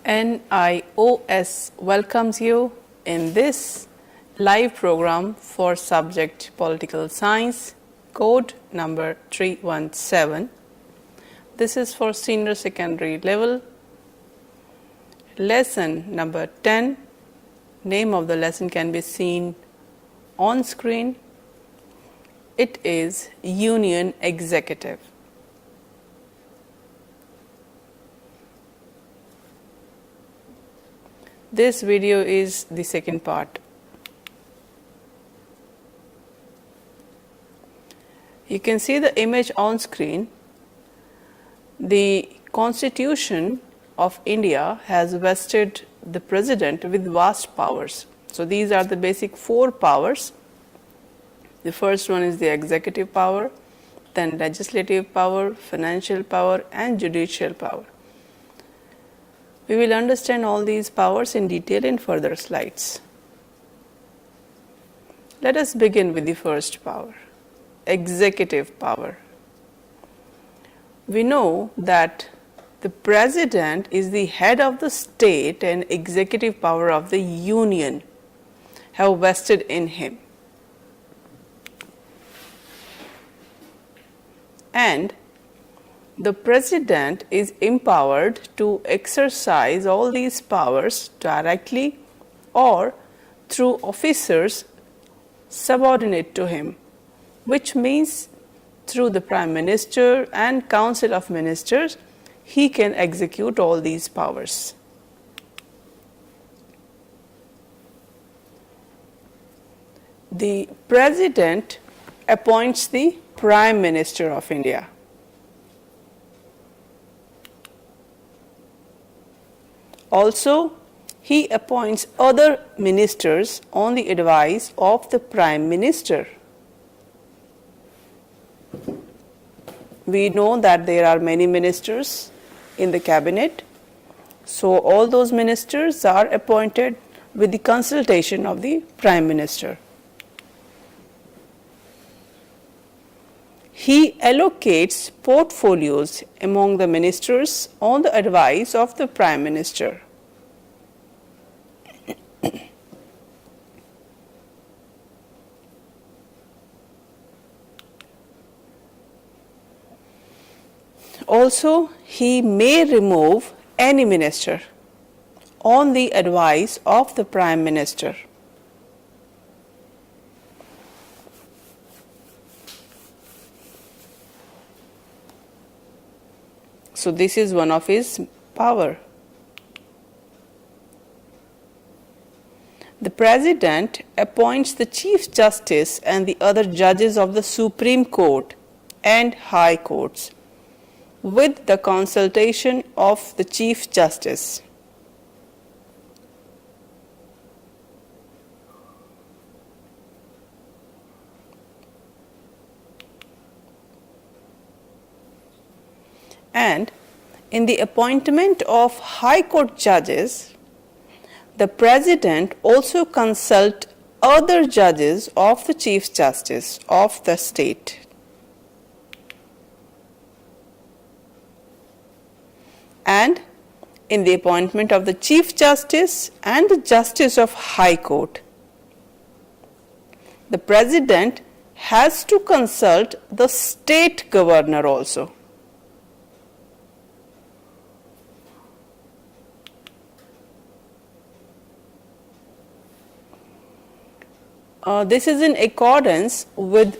NIOS welcomes you in this live program for subject Political Science, code number 317. This is for senior secondary level, lesson number 10. Name of the lesson can be seen on screen. It is Union Executive. This video is the second part. You can see the image on screen. The Constitution of India has vested the President with vast powers. So these are the basic four powers. The first one is the executive power, then legislative power, financial power, and judicial power. We will understand all these powers in detail in further slides. Let us begin with the first power, executive power. We know that the President is the head of the state and executive power of the Union have vested in him. And the President is empowered to exercise all these powers directly or through officers subordinate to him, which means through the Prime Minister and Council of Ministers, he can execute all these powers. The President appoints the Prime Minister of India. Also, he appoints other ministers on the advice of the Prime Minister. We know that there are many ministers in the cabinet, so all those ministers are appointed with the consultation of the Prime Minister. He allocates portfolios among the ministers on the advice of the Prime Minister. Also, he may remove any minister on the advice of the Prime Minister. So this is one of his power. The President appoints the Chief Justice and the other judges of the Supreme Court and High Courts with the consultation of the Chief Justice. And in the appointment of High Court judges, the President also consults other judges of the Chief Justice of the state. And in the appointment of the Chief Justice and the Justice of High Court, the President has to consult the state governor also. This is in accordance with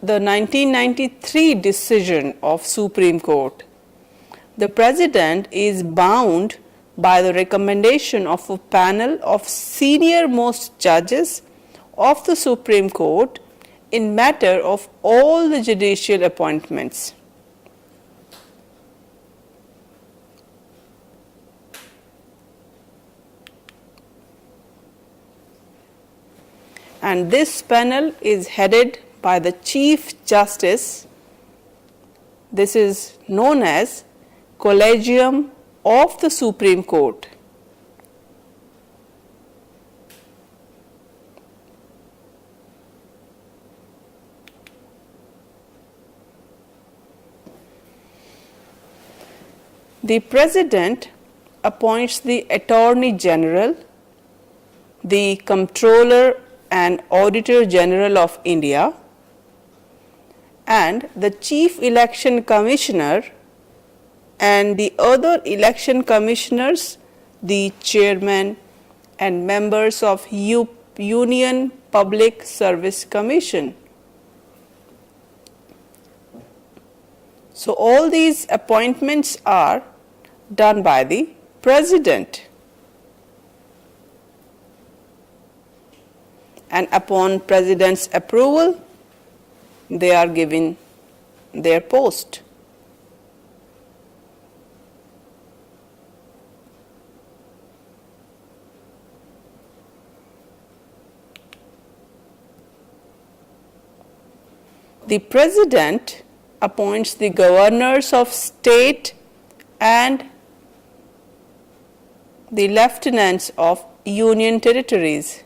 the 1993 decision of Supreme Court. The President is bound by the recommendation of a panel of senior-most judges of the Supreme Court in matter of all the judicial appointments. And this panel is headed by the Chief Justice. This is known as Collegium of the Supreme Court. The President appoints the Attorney General, the Comptroller and Auditor General of India, and the Chief Election Commissioner and the other election commissioners, the chairman and members of Union Public Service Commission. So all these appointments are done by the President. And upon President's approval, they are given their post. The President appoints the governors of state and the lieutenants of union territories.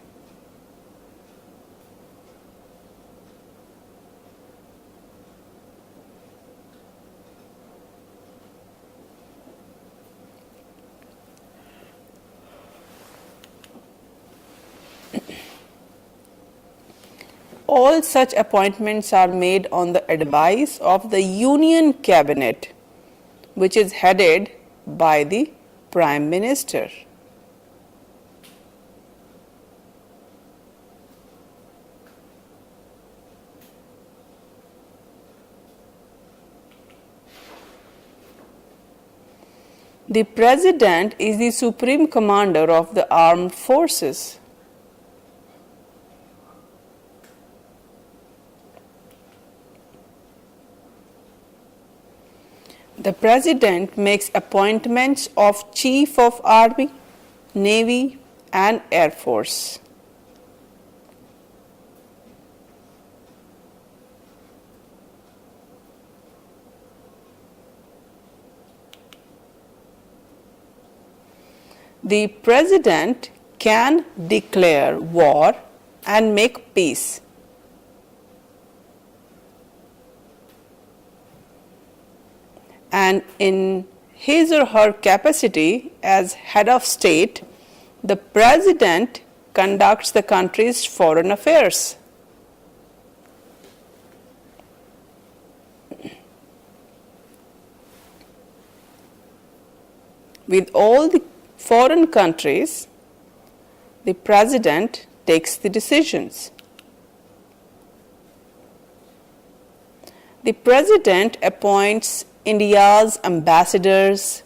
All such appointments are made on the advice of the Union Cabinet, which is headed by the Prime Minister. The President is the Supreme Commander of the Armed Forces. The President makes appointments of Chief of Army, Navy, and Air Force. The President can declare war and make peace. And in his or her capacity as head of state, the President conducts the country's foreign affairs. With all the foreign countries, the President takes the decisions. The President appoints India's ambassadors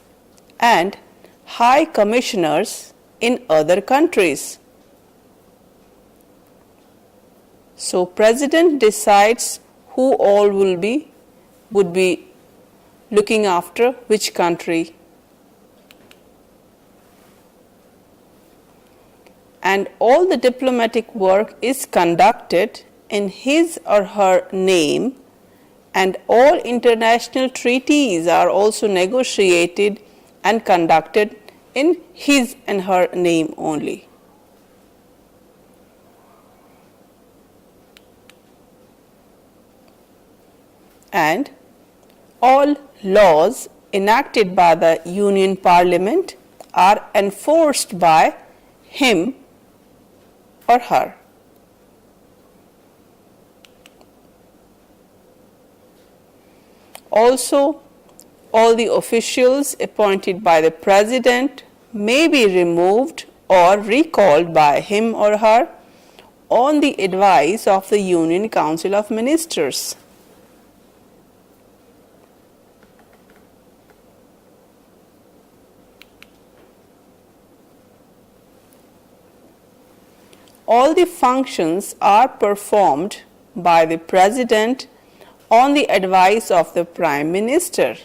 and high commissioners in other countries. So President decides who all would be looking after which country. And all the diplomatic work is conducted in his or her name, and all international treaties are also negotiated and conducted in his and her name only. And all laws enacted by the Union Parliament are enforced by him or her. Also, all the officials appointed by the President may be removed or recalled by him or her on the advice of the Union Council of Ministers. All the functions are performed by the President on the advice of the Prime Minister.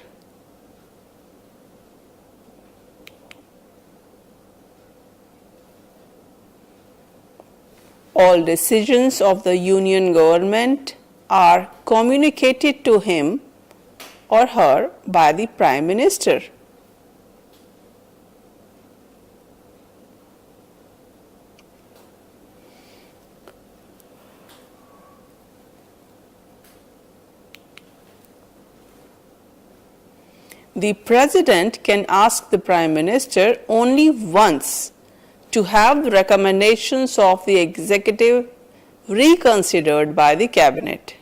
All decisions of the Union government are communicated to him or her by the Prime Minister. The President can ask the Prime Minister only once to have the recommendations of the Executive reconsidered by the Cabinet.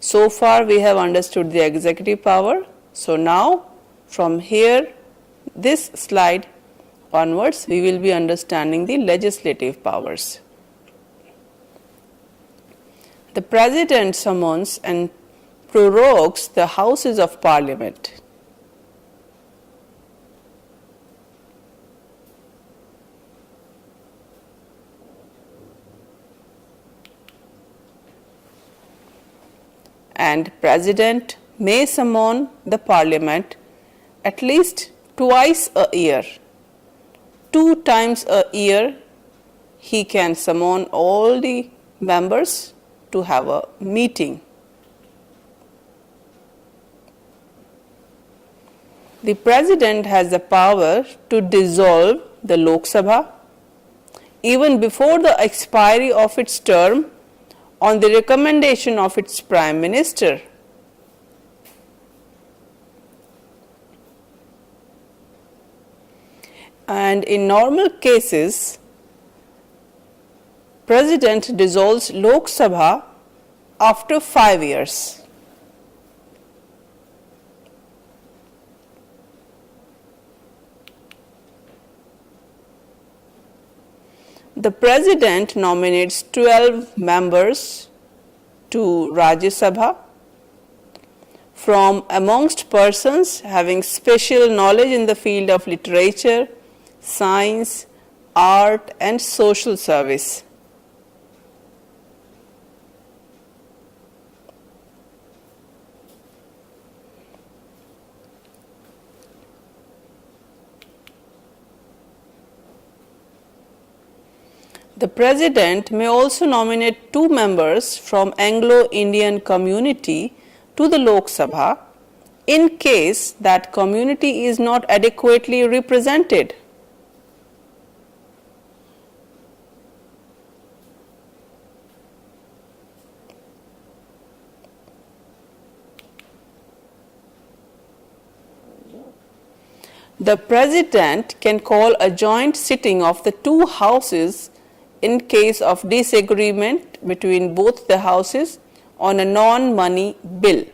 So far we have understood the executive power. So now from here, this slide onwards, we will be understanding the legislative powers. The President summons and prorogues the Houses of Parliament. And President may summon the Parliament at least twice a year. 2 times a year he can summon all the members to have a meeting. The President has the power to dissolve the Lok Sabha even before the expiry of its term on the recommendation of its Prime Minister. And in normal cases, President dissolves Lok Sabha after 5 years. The President nominates 12 members to Rajya Sabha from amongst persons having special knowledge in the field of literature, science, art and social service. The President may also nominate 2 members from Anglo-Indian community to the Lok Sabha in case that community is not adequately represented. The President can call a joint sitting of the 2 houses in case of disagreement between both the houses on a non-money bill.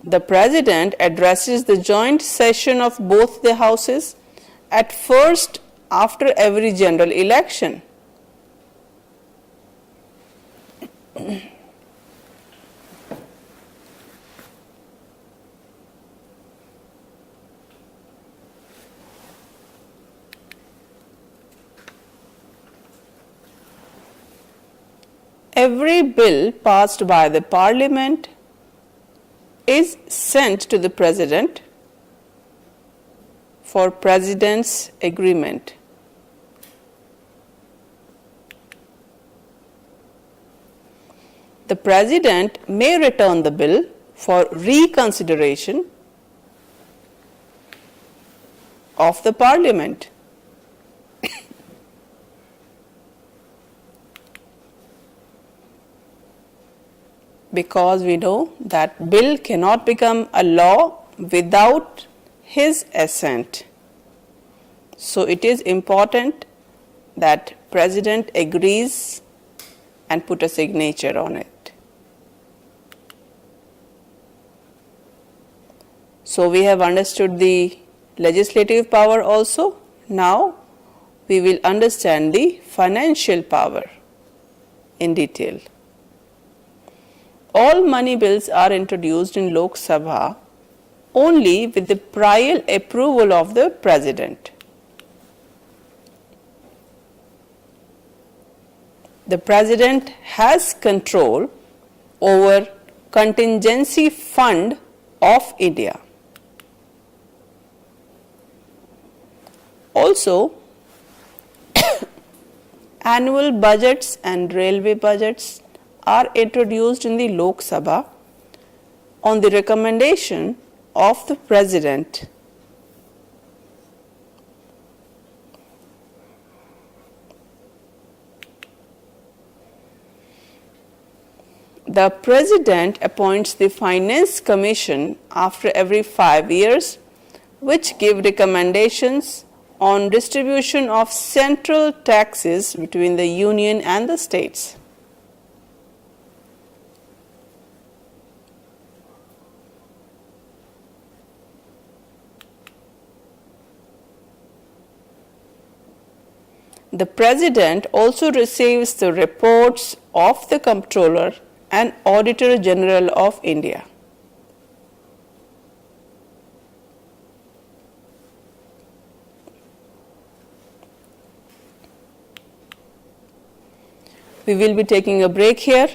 The President addresses the joint session of both the houses at first after every general election. Every bill passed by the Parliament is sent to the President for President's agreement. The President may return the bill for reconsideration of the Parliament. Because we know that bill cannot become a law without his assent. So it is important that President agrees and put a signature on it. So we have understood the legislative power also. Now we will understand the financial power in detail. All money bills are introduced in Lok Sabha only with the prior approval of the President. The President has control over contingency fund of India. Also, annual budgets and railway budgets are introduced in the Lok Sabha on the recommendation of the President. The President appoints the Finance Commission after every 5 years, which give recommendations on distribution of central taxes between the Union and the states. The President also receives the reports of the Comptroller and Auditor General of India. We will be taking a break here.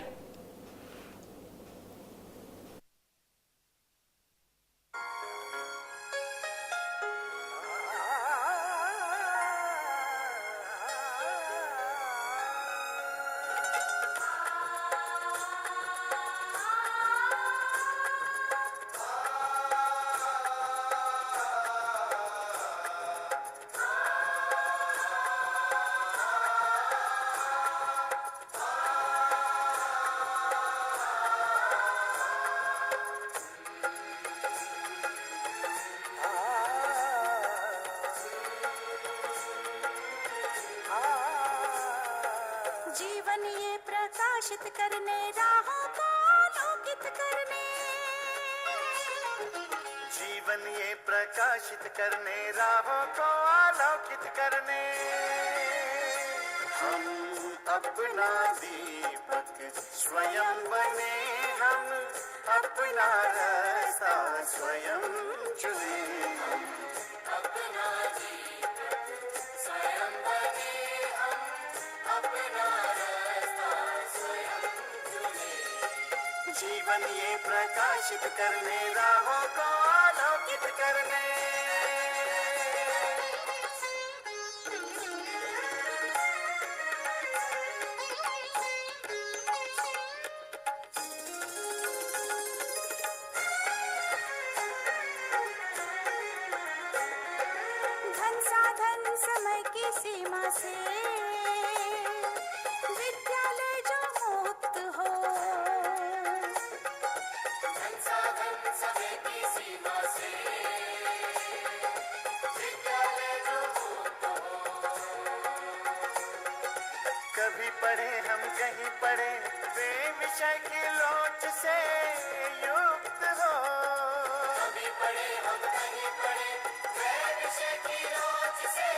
जीवन ये प्रकाशित करने राहों को आलोकित करने, जीवन ये प्रकाशित करने राहों को आलोकित करने, हम अपना दीपक स्वयं बने, हम अपना रास्ता स्वयं चुने, अपना दीपक स्वयं बने, हम अपना रास्ता स्वयं चुने, जीवन ये प्रकाशित करने राहों को आलोकित करने। धन साधन समय की सीमा से विद्यालय जो मुक्त हो, धन साधन समय की सीमा से विद्यालय जो मुक्त हो, कभी पढ़े हम कहीं पढ़े वे विषय की लोच से युक्त हो, कभी पढ़े हम कहीं पढ़े वे विषय की लोच से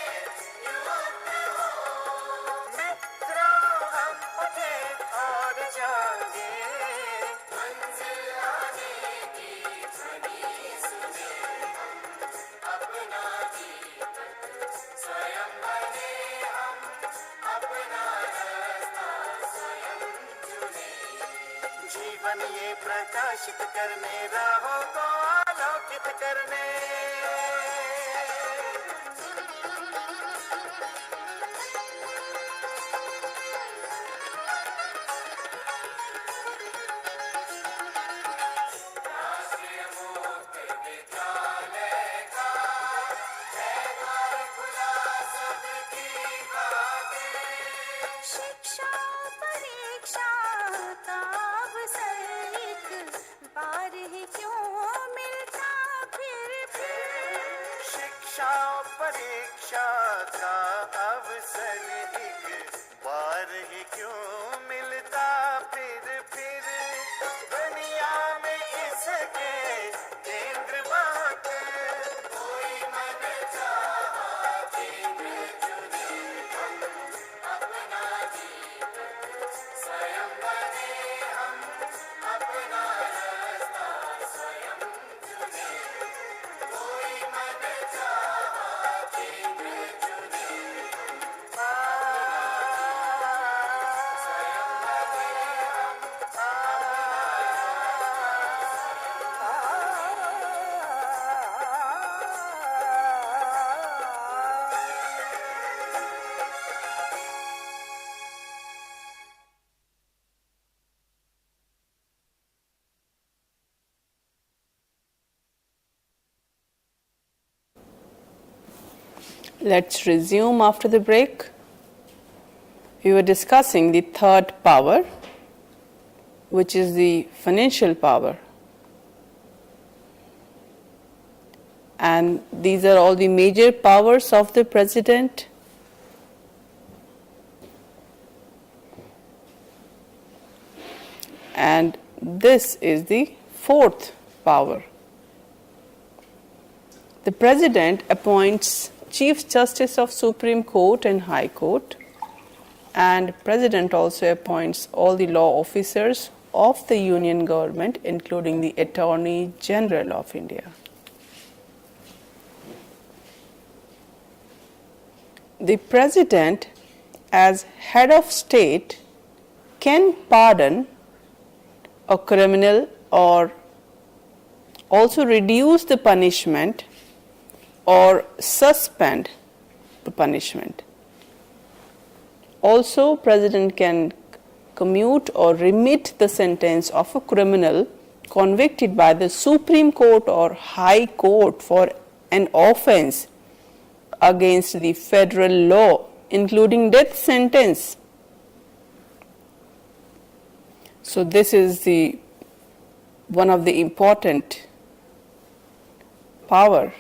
युक्त हो, मित्रों हम उठे और जागे, मंजिल आने की ध्वनि सुने, अपना दीपक स्वयं बने, हम अपना रास्ता स्वयं चुने, जीवन ये प्रकाशित करने राहों को आलोकित करने। राष्ट्रीय मुक्त विद्यालय का है द्वार खुला सबकी खातिर, शिक्षा परीक्षा का अवसर एक बार ही क्यों मिलता फिर, शिक्षा परीक्षा का अवसर एक बार ही क्यों मिलता फिर, दुनिया में इसके केंद्र बात, कोई मन चाहा केंद्र चुने, हम अपना दीपक स्वयं बने, हम अपना रास्ता स्वयं चुने, कोई मन चाहा केंद्र चुने, Let's resume after the break. We were discussing the third power, which is the financial power. And these are all the major powers of the president. And this is the fourth power. The President appoints Chief Justice of Supreme Court and High Court, and President also appoints all the law officers of the Union government, including the Attorney General of India. The President, as head of state, can pardon a criminal or also reduce the punishment or suspend the punishment. Also, President can commute or remit the sentence of a criminal convicted by the Supreme Court or High Court for an offense against the federal law, including death sentence. So this is one of the important power.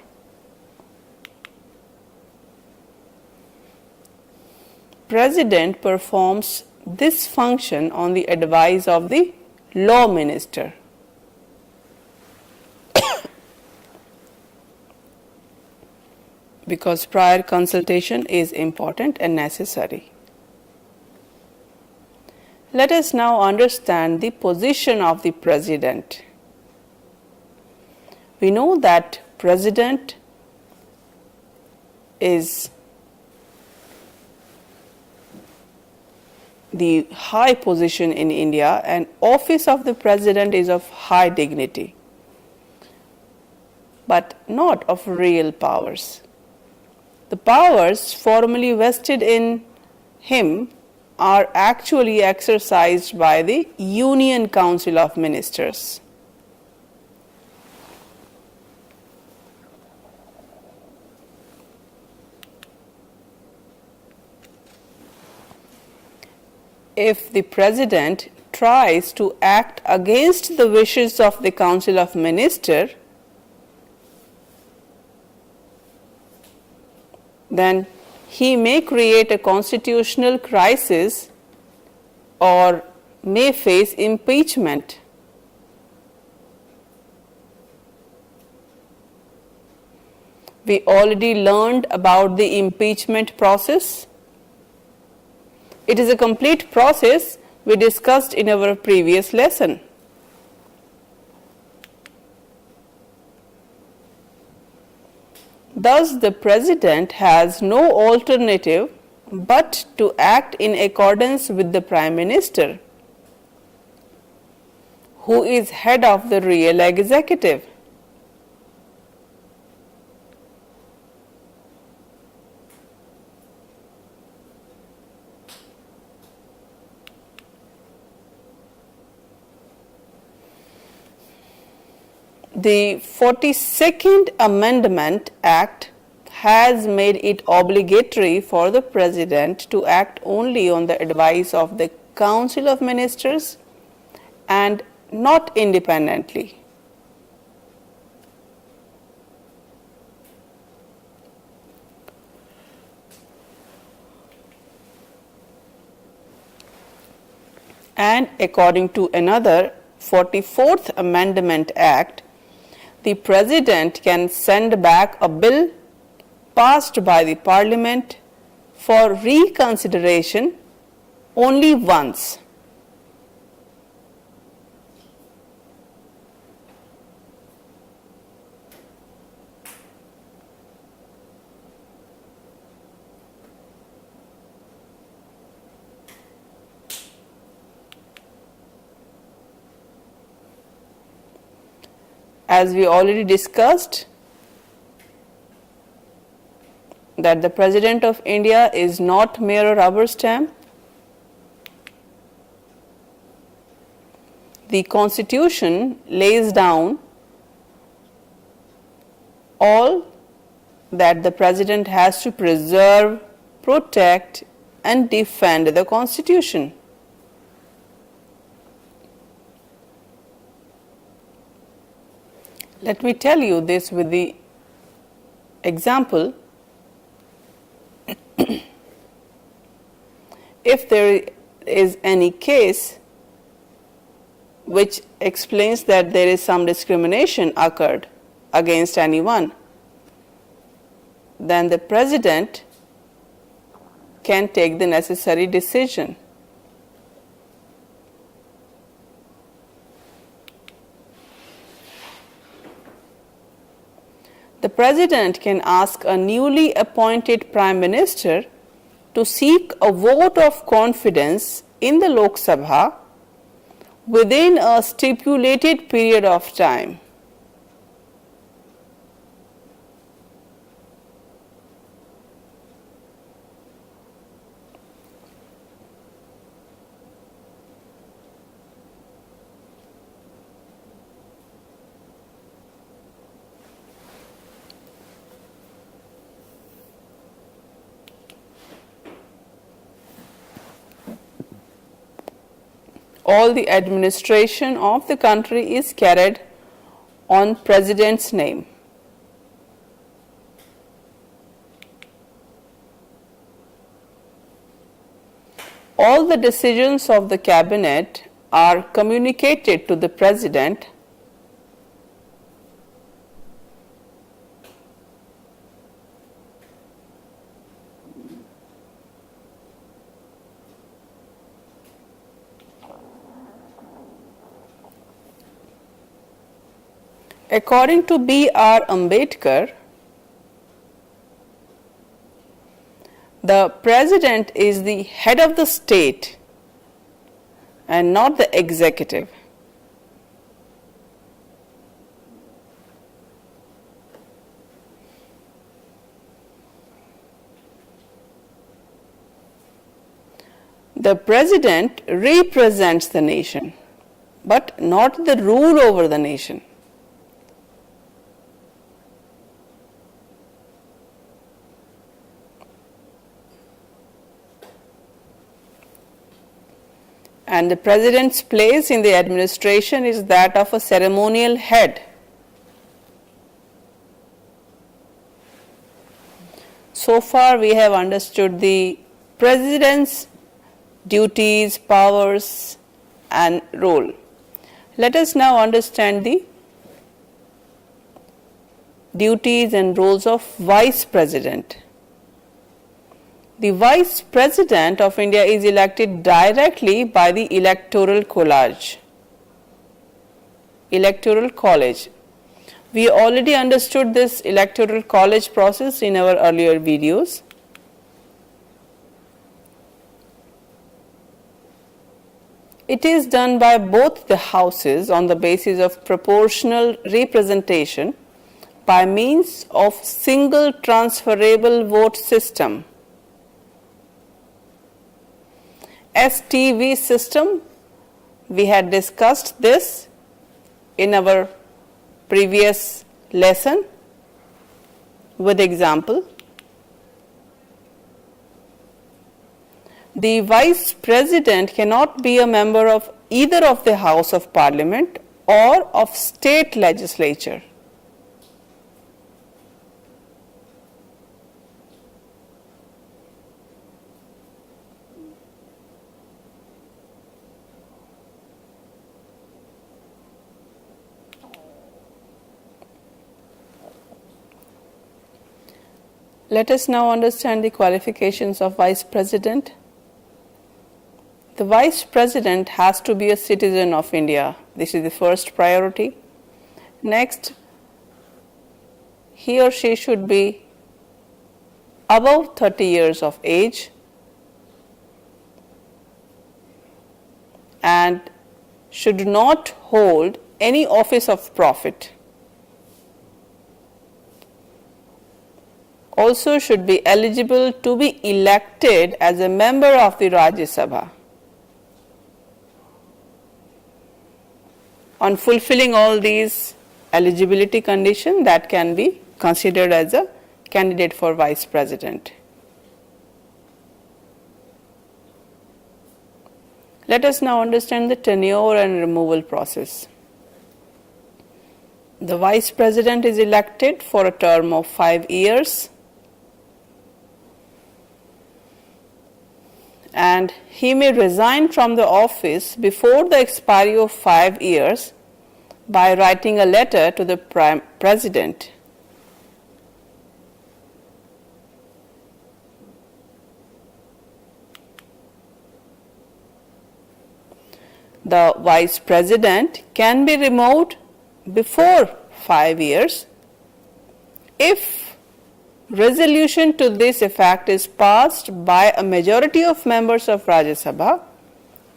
President performs this function on the advice of the law minister. Because prior consultation is important and necessary. Let us now understand the position of the president. We know that president is the high position in India, and office of the president is of high dignity, but not of real powers. The powers formally vested in him are actually exercised by the Union Council of Ministers. If the President tries to act against the wishes of the Council of Ministers, then he may create a constitutional crisis or may face impeachment. We already learned about the impeachment process. It is a complete process we discussed in our previous lesson. Thus, the President has no alternative but to act in accordance with the Prime Minister, who is head of the real executive. The 42nd Amendment Act has made it obligatory for the President to act only on the advice of the Council of Ministers and not independently. And according to another 44th Amendment Act, the President can send back a bill passed by the Parliament for reconsideration only once. As we already discussed, that the President of India is not mere rubber stamp. The Constitution lays down all that the President has to preserve, protect, and defend the Constitution. Let me tell you this with the example. If there is any case which explains that there is some discrimination occurred against anyone, then the President can take the necessary decision. The President can ask a newly appointed Prime Minister to seek a vote of confidence in the Lok Sabha within a stipulated period of time. All the administration of the country is carried on President's name. All the decisions of the Cabinet are communicated to the President according to B.R. Ambedkar. The President is the head of the state and not the executive. The President represents the nation, but not the rule over the nation. And the President's place in the administration is that of a ceremonial head. So far we have understood the President's duties, powers, and role. Let us now understand the duties and roles of Vice President. The Vice President of India is elected directly by the Electoral College. We already understood this Electoral College process in our earlier videos. It is done by both the houses on the basis of proportional representation by means of single transferable vote system. STV system, we had discussed this in our previous lesson with example. The Vice President cannot be a member of either of the House of Parliament or of state legislature. Let us now understand the qualifications of Vice President. The Vice President has to be a citizen of India. This is the first priority. Next, he or she should be above 30 years of age and should not hold any office of profit. Also should be eligible to be elected as a member of the Rajya Sabha. On fulfilling all these eligibility conditions, that can be considered as a candidate for vice president. Let us now understand the tenure and removal process. The vice president is elected for a term of 5 years, and he may resign from the office before the expiry of 5 years by writing a letter to the president. The vice president can be removed before 5 years if resolution to this effect is passed by a majority of members of Rajya Sabha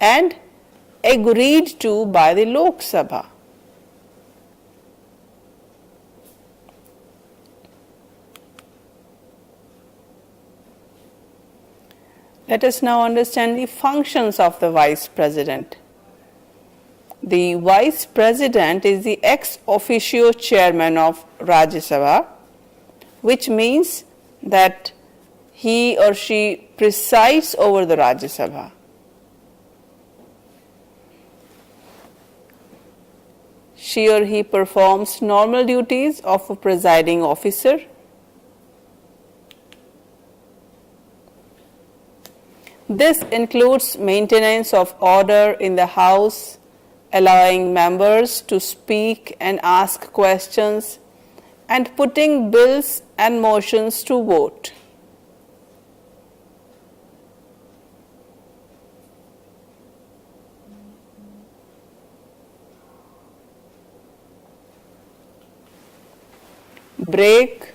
and agreed to by the Lok Sabha. Let us now understand the functions of the vice president. The vice president is the ex officio chairman of Rajya Sabha, which means that he or she presides over the Rajya Sabha. She or he performs normal duties of a presiding officer. This includes maintenance of order in the House, allowing members to speak and ask questions, and putting bills and motions to vote. Break.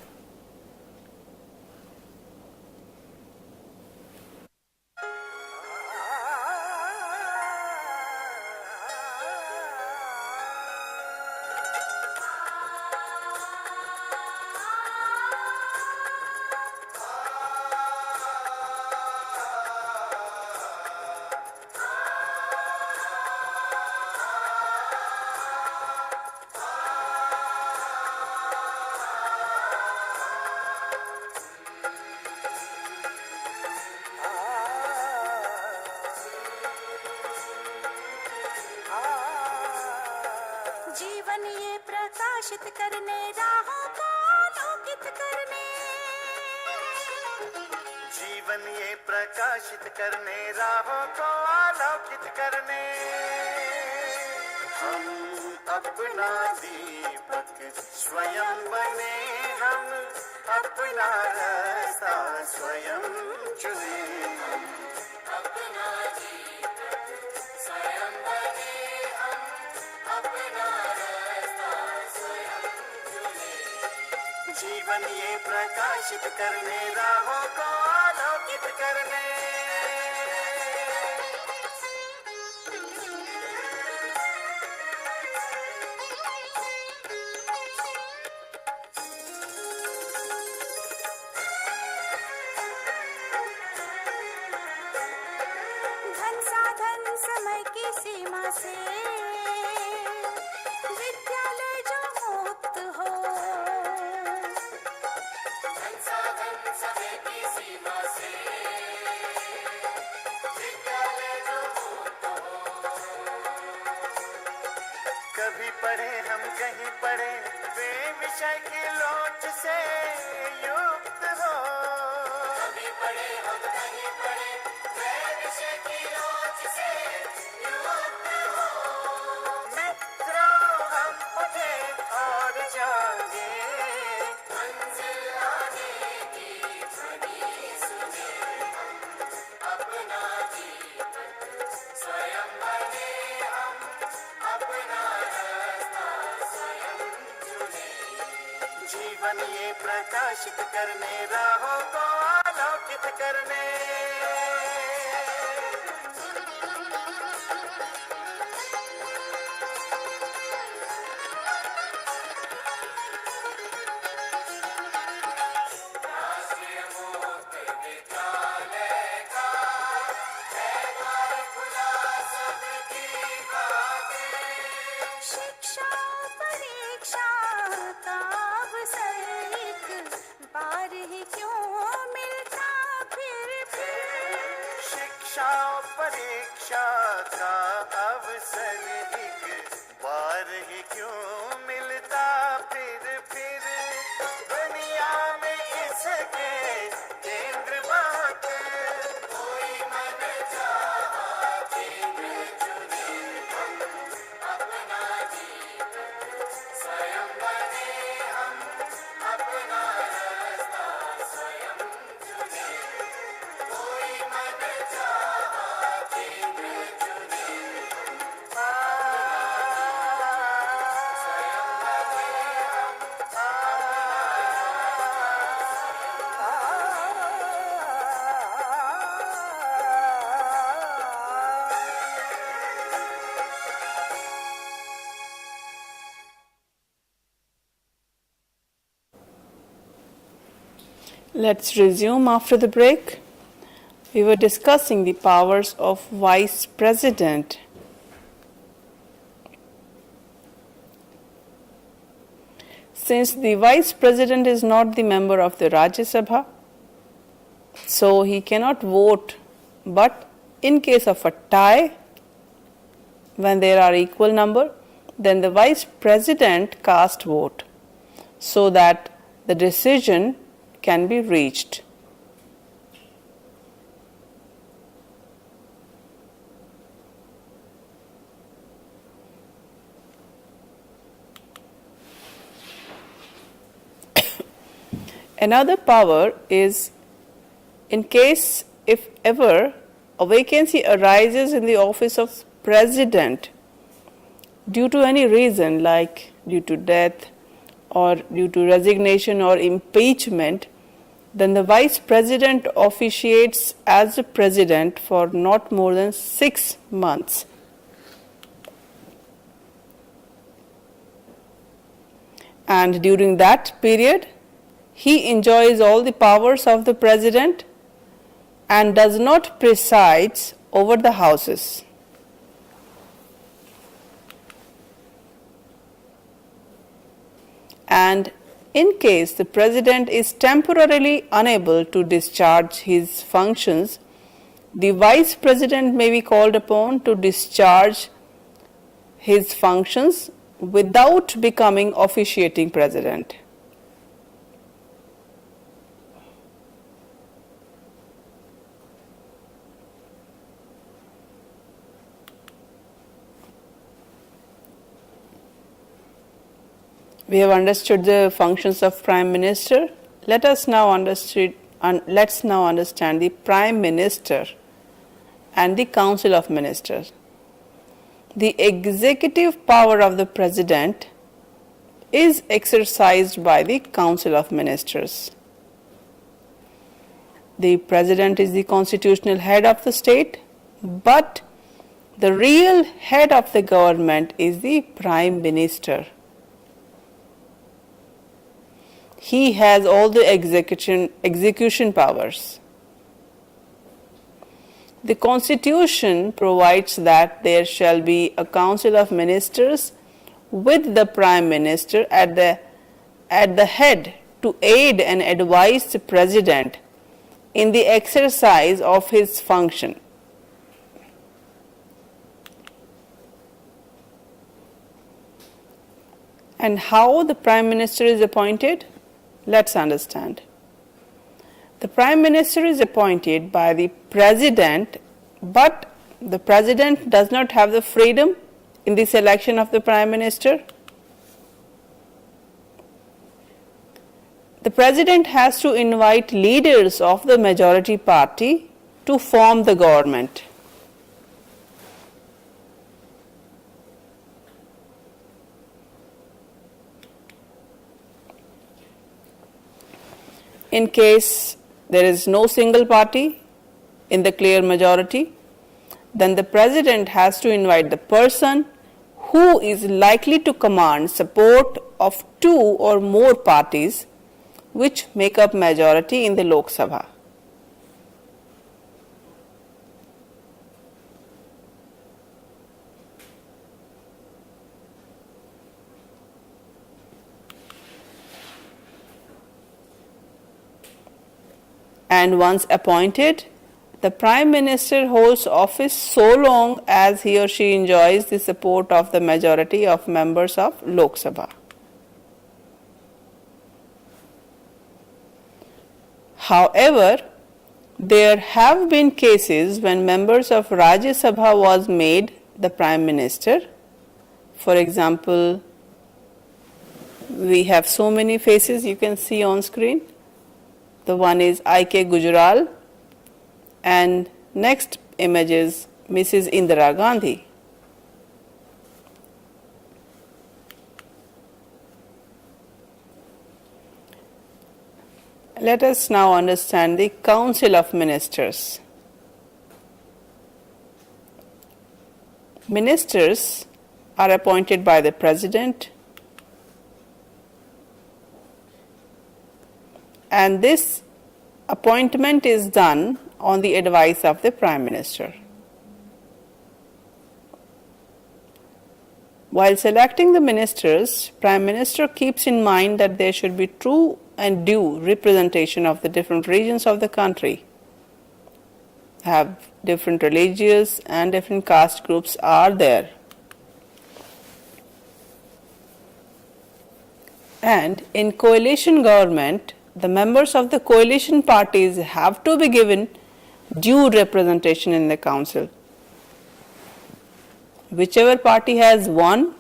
जीवन ये प्रकाशित करने राहों को आलोकित करने जीवन ये प्रकाशित करने राहों को आलोकित करने हम अपना दीपक स्वयं बने हम अपना रास्ता स्वयं चुने अपना दीपक स्वयं बने हम अपना रास्ता स्वयं चुने जीवन ये प्रकाशित करने राहों को आलोकित करने धन साधन समय की सीमा से विद्यालय जो मुक्त हो धन साधन समय की सीमा से विद्यालय जो मुक्त हो कभी पढ़े हम कहीं पढ़े वे विषय की लोच से युक्त हो कभी पढ़े हम कहीं पढ़े वे विषय की लोच से युक्त हो मित्रों हम उठे और जागे मंजिल आने की ध्वनि सुने अपना दीपक स्वयं बने हम अपना रास्ता स्वयं चुने जीवन ये प्रकाशित करने राहों को आलोकित करने राष्ट्रीय मुक्त विद्यालय का है द्वार खुला सबकी खातिर शिक्षा परीक्षा का अवसर एक बार शिक्षा परीक्षा का अवसर एक बार ही क्यों मिलता फिर दुनिया में इसके केंद्र बात कोई मन चाहा केंद्र चुने हम अपना जीत स्वयं बने हम अपना रास्ता स्वयं चुने कोई मन चाहा केंद्र चुने स्वयं बने हम Let's resume after the break. We were discussing the powers of Vice President. Since the Vice President is not the member of the Rajya Sabha, so he cannot vote, but in case of a tie, when there are equal number, then the Vice President cast vote so that the decision can be reached. Another power is in case if ever a vacancy arises in the office of president due to any reason like due to death or due to resignation or impeachment, then the vice president officiates as the president for not more than 6 months. And during that period, he enjoys all the powers of the president and does not preside over the houses. And in case the president is temporarily unable to discharge his functions, the vice president may be called upon to discharge his functions without becoming officiating president. We have understood the functions of Prime Minister. Let's now understand the Prime Minister and the Council of Ministers. The executive power of the President is exercised by the Council of Ministers. The President is the constitutional head of the state, but the real head of the government is the Prime Minister. He has all the execution powers. The Constitution provides that there shall be a Council of Ministers with the Prime Minister at the head to aid and advise the President in the exercise of his function. And how the Prime Minister is appointed? Let's understand. The Prime Minister is appointed by the President, but the President does not have the freedom in the selection of the Prime Minister. The President has to invite leaders of the majority party to form the government. In case there is no single party in the clear majority, then the President has to invite the person who is likely to command support of 2 or more parties which make up majority in the Lok Sabha. And once appointed, The Prime Minister holds office so long as he or she enjoys the support of the majority of members of Lok Sabha. However, there have been cases when members of Rajya Sabha was made the Prime Minister. For example, we have so many faces you can see on screen. The one is I.K. Gujral, and next image is Mrs. Indira Gandhi. Let us now understand the Council of Ministers. Ministers are appointed by the President, and this appointment is done on the advice of the Prime Minister. While selecting the ministers, Prime Minister keeps in mind that there should be true and due representation of the different regions of the country. Have different religious and different caste groups are there. And in coalition government, the members of the coalition parties have to be given due representation in the council. Whichever party has won,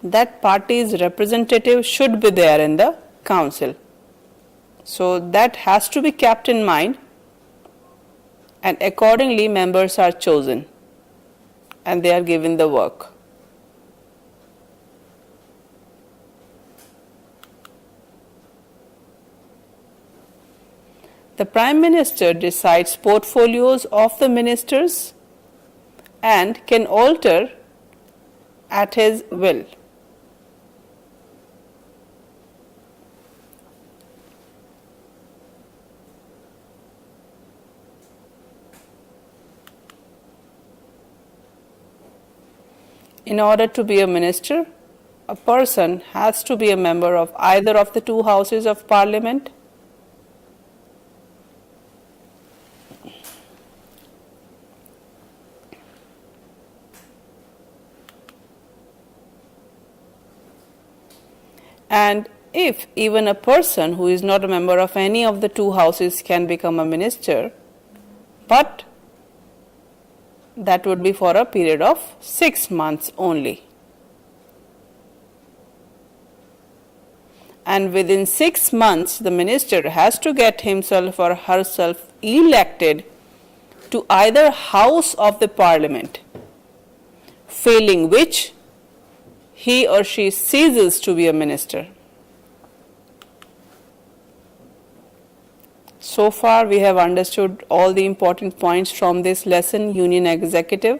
that party's representative should be there in the council. So that has to be kept in mind, and accordingly members are chosen and they are given the work. The Prime Minister decides portfolios of the ministers and can alter at his will. In order to be a minister, a person has to be a member of either of the two houses of Parliament, and if even a person who is not a member of any of the two houses can become a minister, but that would be for a period of 6 months only. And within 6 months, the minister has to get himself or herself elected to either house of the Parliament, failing which he or she ceases to be a minister. So far, we have understood all the important points from this lesson, Union Executive.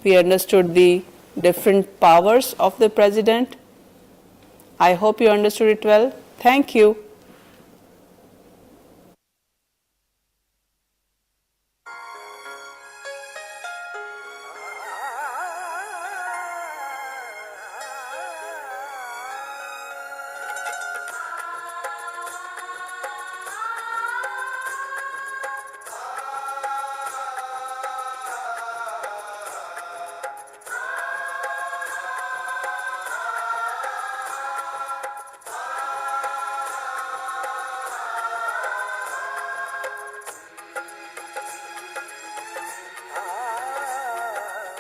We understood the different powers of the President. I hope you understood it well. Thank you.